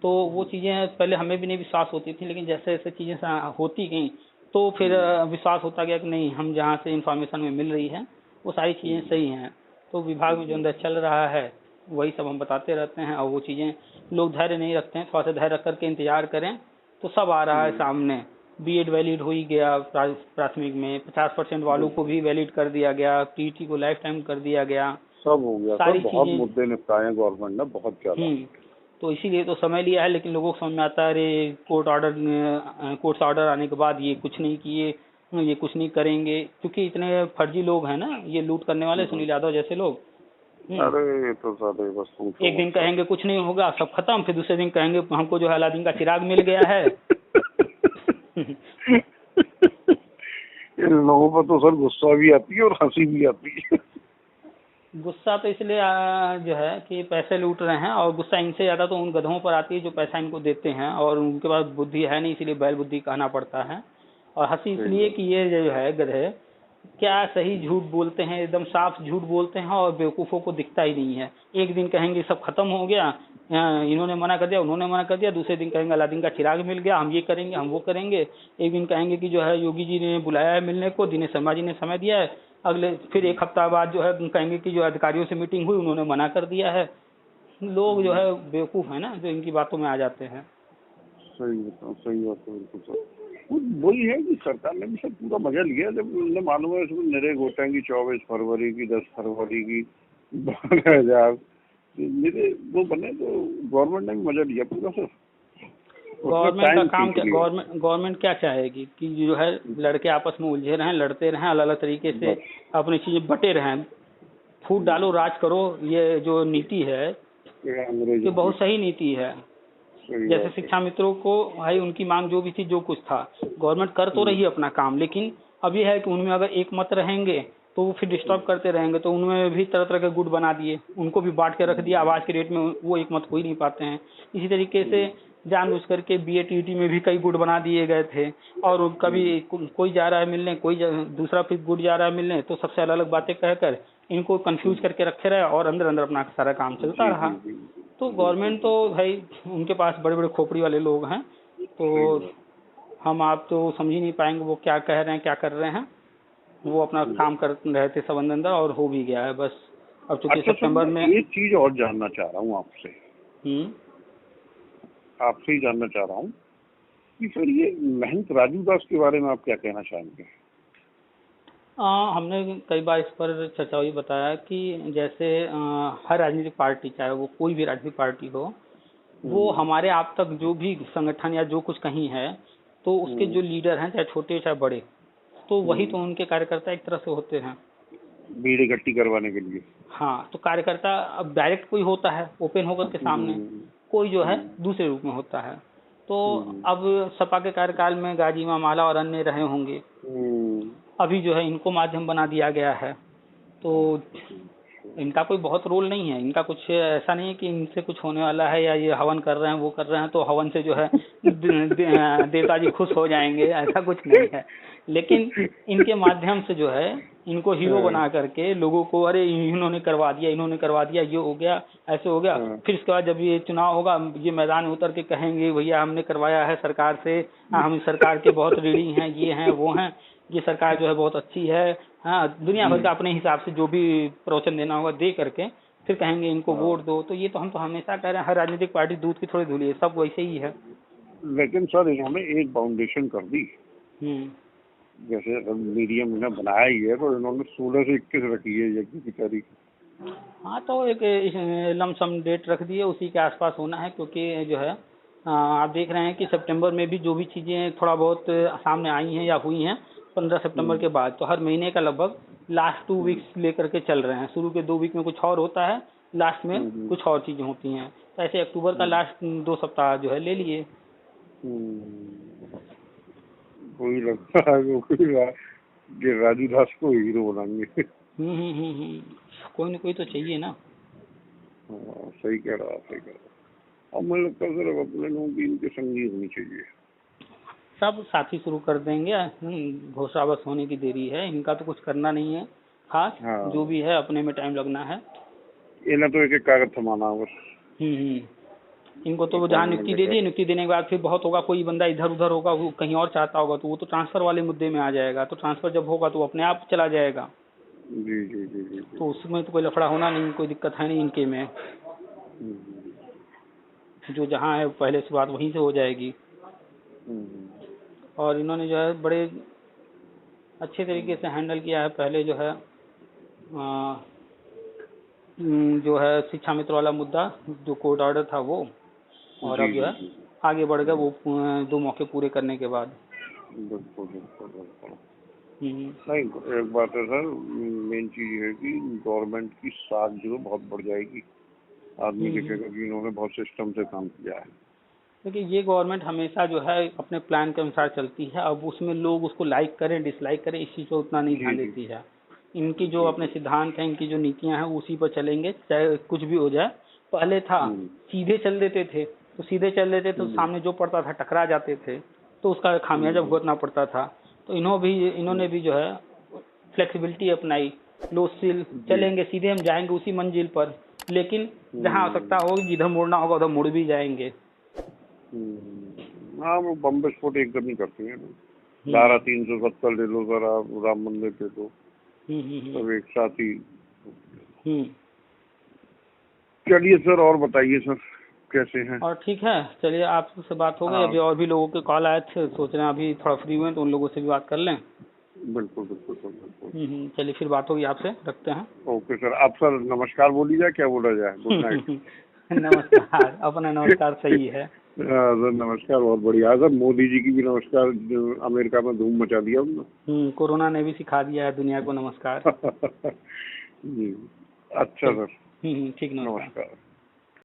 तो वो चीजें पहले हमें भी नहीं विश्वास होती थी, लेकिन जैसे जैसे चीजें होती गई तो फिर विश्वास होता गया कि नहीं, हम जहाँ से इन्फॉर्मेशन में मिल रही है वो सारी चीजें सही हैं। तो विभाग में जो अंदर चल रहा है वही सब हम बताते रहते हैं। और वो चीजें लोग धैर्य नहीं रखते हैं, थोड़ा सा धैर्य रख करके इंतजार करें तो सब आ रहा है सामने। बीएड वैलिड हो ही गया प्राथमिक में, 50% वालों को भी वैलिड कर दिया गया, टीईटी को लाइफ टाइम कर दिया गया, सब हो गया। सारी बहुत मुद्दे निपटाए गवर्नमेंट ने, बहुत ज्यादा। तो इसीलिए तो समय लिया है, लेकिन लोगों को समझ में आता है अरे कोर्ट से ऑर्डर आने के बाद ये कुछ नहीं किए, ये कुछ नहीं करेंगे, क्योंकि इतने फर्जी लोग हैं ना ये लूट करने वाले, सुनील यादव जैसे लोग। अरे तो सारे बस एक दिन कहेंगे कुछ नहीं होगा, सब खत्म, फिर दूसरे दिन कहेंगे हमको जो है अलादीन का चिराग मिल गया है। इन लोगों पर तो सर गुस्सा भी आती है और हंसी भी आती है। गुस्सा तो इसलिए जो है कि पैसे लूट रहे हैं, और गुस्सा इनसे ज्यादा तो उन गधों पर आती है जो पैसा इनको देते हैं और उनके पास बुद्धि है नहीं, इसलिए बैल बुद्धि कहना पड़ता है। और हंसी इसलिए कि ये जो है गधे क्या सही झूठ बोलते हैं, एकदम साफ झूठ बोलते हैं और बेवकूफ़ों को दिखता ही नहीं है। एक दिन कहेंगे सब खत्म हो गया, इन्होंने मना कर दिया, उन्होंने मना कर दिया, दूसरे दिन कहेंगे अलादीन का चिराग मिल गया, हम ये करेंगे, हम वो करेंगे। एक दिन कहेंगे कि जो है योगी जी ने बुलाया है मिलने को, दिनेश शर्मा जी ने समय दिया है, अगले फिर एक हफ्ता बाद जो है कहेंगे कि जो अधिकारियों से मीटिंग हुई उन्होंने मना कर दिया है। लोग जो है बेवकूफ़ है ना, जो इनकी बातों में आ जाते हैं। सही बात है बिल्कुल सर। वही है कि सरकार ने भी सब पूरा मजा लिया जब उन्हें मालूम है इसमें नरेगा उठाएंगी 24 फरवरी की, 10 फरवरी की, 12,000 मेरे वो बने, तो गवर्नमेंट ने भी मजा लिया पूरा सर। गवर्नमेंट का काम क्या, गवर्नमेंट क्या चाहेगी कि जो है लड़के आपस में उलझे रहें, लड़ते रहें, अलग अलग तरीके से अपनी चीजें बटे रहें, फूट डालो राज करो। ये जो नीति है ये बहुत सही नीति है। जैसे शिक्षा मित्रों को भाई उनकी मांग जो भी थी, जो कुछ था गवर्नमेंट कर तो रही है अपना काम, लेकिन अब ये है कि उनमें अगर एक मत रहेंगे तो वो फिर डिस्टर्ब करते रहेंगे, तो उनमें भी तरह तरह के गुट बना दिए, उनको भी बांट के रख दिया। आवाज के रेट में वो एक मत हो ही नहीं पाते हैं। इसी तरीके से जानबूझ करके बीएटीटी में भी कई गुट बना दिए गए थे, और कभी कोई जा रहा है मिलने, कोई दूसरा फिर गुट जा रहा है मिलने, तो सबसे अलग अलग बातें कहकर इनको कंफ्यूज करके रखे रहे और अंदर अंदर अपना सारा काम चलता रहा। तो गवर्नमेंट तो भाई उनके पास बड़े बड़े खोपड़ी वाले लोग हैं, तो हम आप तो समझ ही नहीं पाएंगे वो क्या कह रहे हैं, क्या कर रहे हैं। वो अपना काम कर रहे थे सब अंदर, और हो भी गया है बस। अब चूंकि सितंबर में एक चीज और जानना चाह रहा हूँ आपसे, आपसे ही जानना चाह रहा हूँ कि सर ये महंत राजू दास के बारे में आप क्या कहना चाहेंगे? हमने कई बार इस पर चर्चा हुई, बताया कि जैसे हर राजनीतिक पार्टी, चाहे वो कोई भी राजनीतिक पार्टी हो, वो हमारे आप तक जो भी संगठन या जो कुछ कहीं है, तो उसके जो लीडर हैं, चाहे छोटे चाहे बड़े, तो वही तो उनके कार्यकर्ता एक तरह से होते हैं। भीड़ इकट्ठी करवाने के लिए। हाँ, तो कार्यकर्ता अब डायरेक्ट कोई होता है ओपन होकर के सामने, कोई जो है दूसरे रूप में होता है। तो अब सपा के कार्यकाल में गाजी माला और अन्य रहे होंगे, अभी जो है इनको माध्यम बना दिया गया है। तो इनका कोई बहुत रोल नहीं है, इनका कुछ ऐसा नहीं है कि इनसे कुछ होने वाला है या ये हवन कर रहे हैं वो कर रहे हैं तो हवन से जो है देवता जी खुश हो जाएंगे, ऐसा कुछ नहीं है। लेकिन इनके माध्यम से जो है इनको हीरो बना करके लोगों को, अरे इन्होंने करवा दिया, ये हो गया, ऐसे हो गया। फिर इसके बाद जब ये चुनाव होगा, ये मैदान में उतर के कहेंगे भैया हमने करवाया है सरकार से, हम सरकार के बहुत ऋणी हैं, ये हैं वो हैं, ये सरकार जो है बहुत अच्छी है। हाँ, दुनिया भर का अपने हिसाब से जो भी प्रवचन देना होगा दे करके फिर कहेंगे इनको वोट दो। तो ये तो हम तो हमेशा कह रहे हैं, हर राजनीतिक पार्टी दूध की थोड़ी धुली है, सब वैसे ही है। लेकिन सर इन्होंने एक फाउंडेशन कर दी, जैसे मीडियम इन्हें बनाया ही है, तो इन्होंने 16 से 21 रखी है यज्ञ की तारीख। हाँ, तो एक लमसम डेट रख दी है, उसी के आसपास होना है। क्योंकि जो है आप देख रहे हैं कि सितंबर में भी जो भी चीज़ें थोड़ा बहुत सामने आई हैं या हुई हैं 15 सितंबर के बाद, तो हर महीने का लगभग लास्ट 2 वीक्स लेकर के चल रहे हैं। शुरू के 2 वीक में कुछ और होता है, लास्ट में कुछ और चीज़ें होती हैं। तो ऐसे अक्टूबर का लास्ट 2 सप्ताह जो है ले लिए। कोई लगता है कि राजू दास को हीरो बनाएंगे। कोई ना कोई तो चाहिए ना। सही कह रहा। अब मुझे लगता है सर अपने लोगों की इनके संगी होनी चाहिए, सब साथी शुरू कर देंगे। घोषणा बस होने की देरी है, इनका तो कुछ करना नहीं है खास। हाँ। जो भी है अपने में टाइम लगना है, इन्हें तो एक कागज थमाना बस। इनको तो जहाँ नियुक्ति दे दी, नियुक्ति देने के बाद फिर बहुत होगा, कोई बंदा इधर उधर होगा, वो कहीं और चाहता होगा तो वो तो ट्रांसफर वाले मुद्दे में आ जाएगा। तो ट्रांसफर जब होगा तो अपने आप चला जाएगा। जी। तो उसमें तो कोई लफड़ा होना नहीं, कोई दिक्कत है नहीं इनके में। जो जहाँ है पहले शुरुआत वहीं से हो जाएगी। और इन्होंने जो है बड़े अच्छे तरीके से हैंडल किया है। पहले जो है शिक्षा मित्र वाला मुद्दा, जो कोर्ट ऑर्डर था वो, और अब जो है आगे बढ़ गया वो 2 मौके पूरे करने के बाद। बिल्कुल। नहीं, एक बात है सर, मेन चीज है कि गवर्नमेंट की साख जो है बहुत बढ़ जाएगी। आदमी देखेगा कि इन्होंने बहुत सिस्टम से काम किया है। देखिए, ये गवर्नमेंट हमेशा जो है अपने प्लान के अनुसार चलती है। अब उसमें लोग उसको लाइक करें डिसलाइक करें, इस चीज़ को उतना नहीं ध्यान देती है। इनकी जो अपने सिद्धांत हैं, इनकी जो नीतियां हैं, उसी पर चलेंगे चाहे कुछ भी हो जाए। पहले था सीधे चल देते थे, तो सीधे चल देते तो सामने जो पड़ता था टकरा जाते थे, तो उसका खामियाजा भुगतना पड़ता था। तो इन्होंने भी जो है फ्लेक्सिबिलिटी अपनाई, लो सिल चलेंगे, सीधे हम जाएंगे उसी मंजिल पर, लेकिन जहाँ आवश्यकता होगी, जिधर मुड़ना होगा उधर मुड़ भी जाएंगे। हाँ, वो बम विस्फोट एकदम ही करते हैं। धारा 370 ले लो सर, आप राम मंदिर पे तो सब एक साथ ही। चलिए सर, और बताइए सर कैसे हैं? और ठीक है, चलिए आपसे बात हो गई। अभी और भी लोगों के कॉल आए थे, सोच रहे हैं अभी थोड़ा फ्री हुए तो उन लोगों से भी बात कर लें। बिल्कुल। चलिए फिर बात होगी आपसे, रखते हैं। Okay sir. आप सर नमस्कार बोली जाए, क्या बोला जाए? Good night. नमस्कार, अपना नमस्कार सही है। सर नमस्कार, बहुत बढ़िया सर। मोदी जी की भी नमस्कार, अमेरिका में धूम मचा दिया उन्होंने। कोरोना ने भी सिखा दिया है दुनिया को नमस्कार। जी, अच्छा सर। ठीक, नमस्कार।